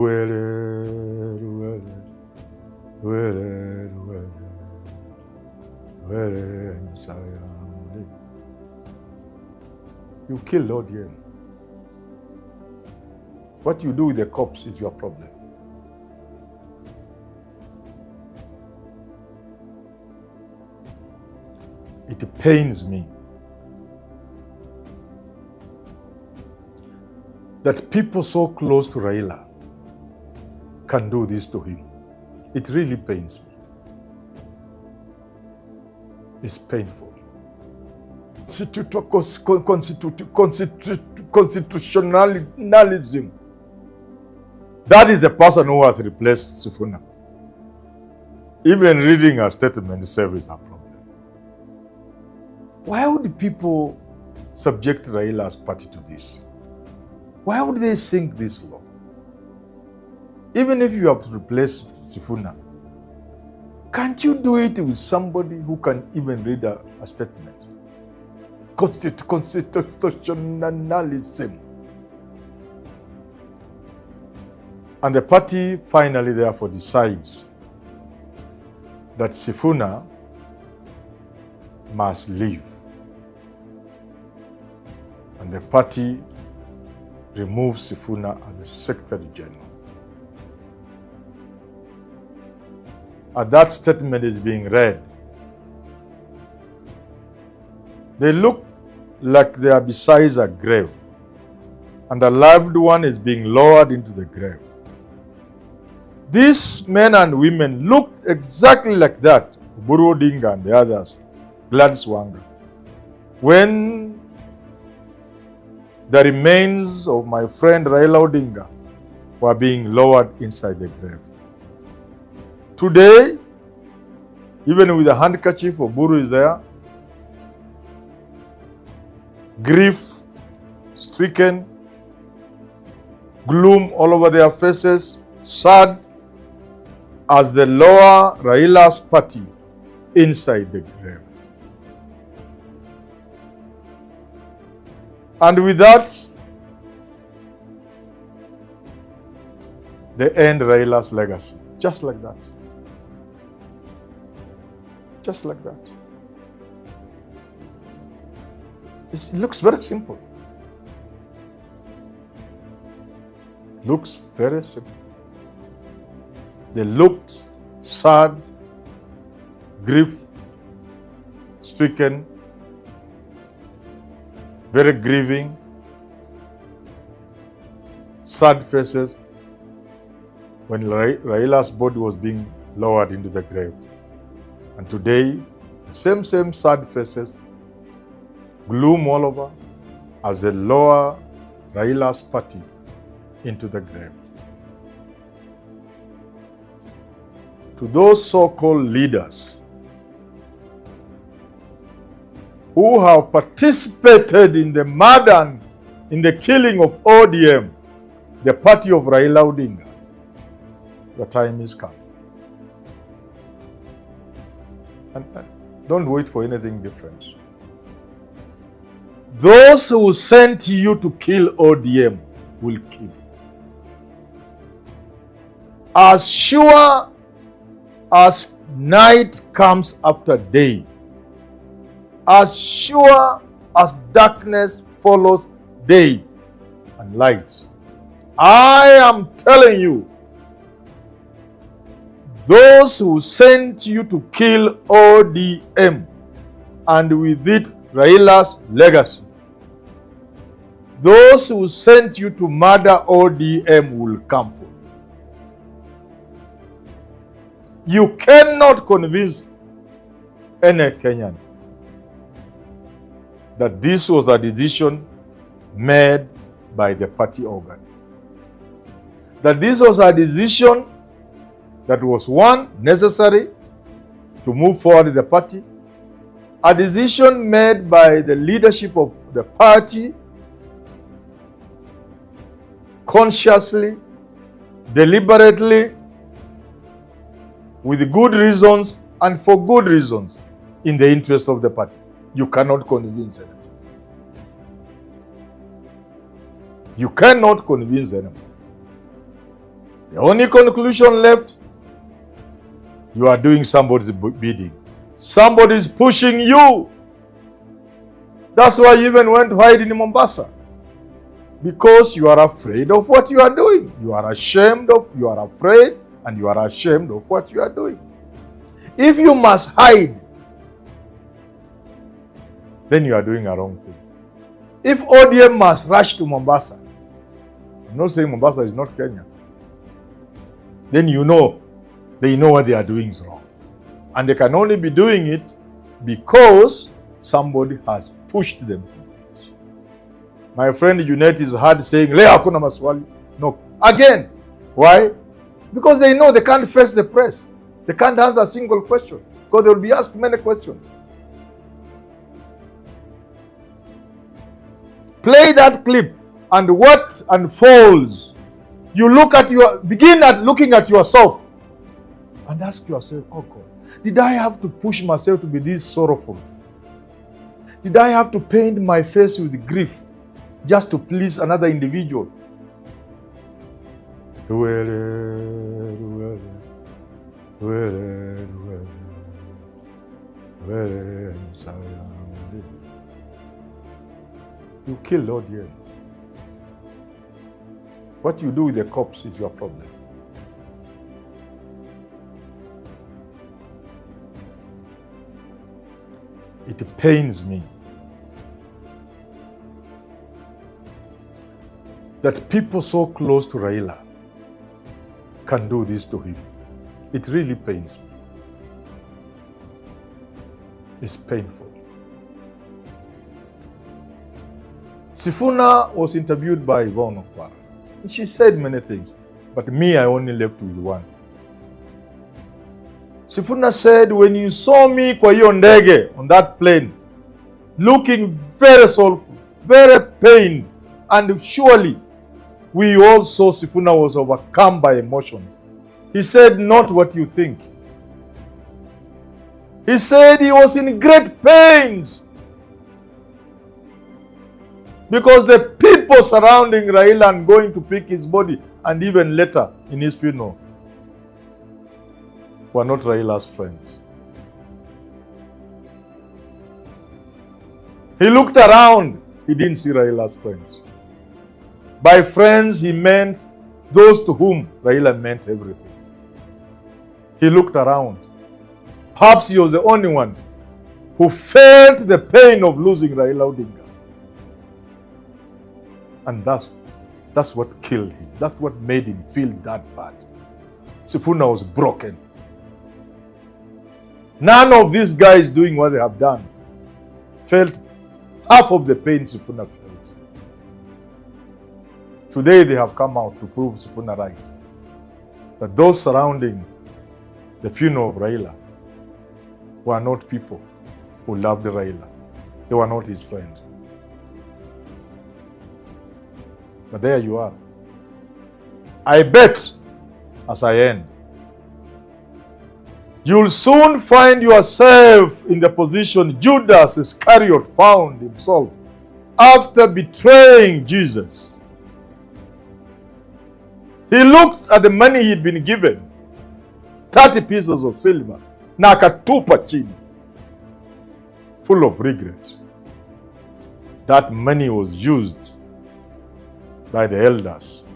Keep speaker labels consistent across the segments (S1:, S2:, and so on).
S1: You killed ODM. What you do with the cops is your problem. It pains me that people so close to Raila can do this to him. It really pains me. It's painful. Constitutionalism. That is the person who has replaced Sifuna. Even reading a statement itself is a problem. Why would people subject Raila's party to this? Why would they sink this low? Even if you have to replace Sifuna, can't you do it with somebody who can even read a statement? Constitutionalism. And the party finally therefore decides that Sifuna must leave. And the party removes Sifuna as the Secretary General. As that statement is being read, they look like they are beside a grave, and the loved one is being lowered into the grave. These men and women look exactly like that, Oburu and the others, Gladys Wanga, when the remains of my friend Raila Odinga were being lowered inside the grave. Today, even with a handkerchief, Oburu is there, grief stricken, gloom all over their faces, sad, as they lower Raila's party inside the grave. And with that, they end Raila's legacy. Just like that. Just like that. It looks very simple. Looks very simple. They looked sad, grief-stricken, very grieving, sad faces when Raila's body was being lowered into the grave. And today, the same sad faces, gloom all over as they lower Raila's party into the grave. To those so-called leaders who have participated in the murder and in the killing of ODM, the party of Raila Odinga, the time is come. And don't wait for anything different. Those who sent you to kill ODM will kill you. As sure as night comes after day, as sure as darkness follows day and light, I am telling you, those who sent you to kill ODM and with it Raila's legacy, those who sent you to murder ODM will come for you. You cannot convince any Kenyan that this was a decision made by the party organ. That this was a decision that was, one, necessary to move forward the party, a decision made by the leadership of the party, consciously, deliberately, with good reasons and for good reasons, in the interest of the party. You cannot convince them. You cannot convince anyone. The only conclusion left, you are doing somebody's bidding. Somebody is pushing you. That's why you even went to hide in Mombasa. Because you are afraid of what you are doing. You are afraid, and you are ashamed of what you are doing. If you must hide, then you are doing a wrong thing. If ODM must rush to Mombasa, I'm not saying Mombasa is not Kenya, then they know what they are doing is wrong. And they can only be doing it because somebody has pushed them to it. My friend Junet is hard saying, leo hakuna maswali. No. Again. Why? Because they know they can't face the press. They can't answer a single question because they will be asked many questions. Play that clip, and what unfolds, begin at looking at yourself and ask yourself, oh God, did I have to push myself to be this sorrowful? Did I have to paint my face with grief just to please another individual? You killed ODM. What you do with the cops is your problem. It pains me that people so close to Raila can do this to him. It really pains me. It's painful. Sifuna was interviewed by Yvonne Okwara. She said many things, but me, I only left with one. Sifuna said, when you saw me kwa hiyo ndege on that plane, looking very soulful, very pained, and surely we all saw Sifuna was overcome by emotion. He said, not what you think. He said he was in great pains because the people surrounding Raila and going to pick his body, and even later in his funeral, were not Raila's friends. He looked around, he didn't see Raila's friends. By friends, he meant those to whom Raila meant everything. He looked around. Perhaps he was the only one who felt the pain of losing Raila Odinga. And that's what killed him. That's what made him feel that bad. Sifuna was broken. None of these guys doing what they have done felt half of the pain Sifuna felt. Today they have come out to prove Sifuna right. That those surrounding the funeral of Raila were not people who loved Raila. They were not his friends. But there you are. I bet, as I end, you'll soon find yourself in the position Judas Iscariot found himself after betraying Jesus. He looked at the money he'd been given, 30 pieces of silver, na akatupa chini, full of regret. That money was used by the elders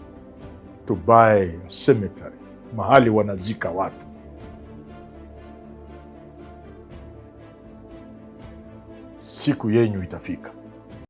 S1: to buy a cemetery, mahali wanazika watu. Siku yenyu itafika.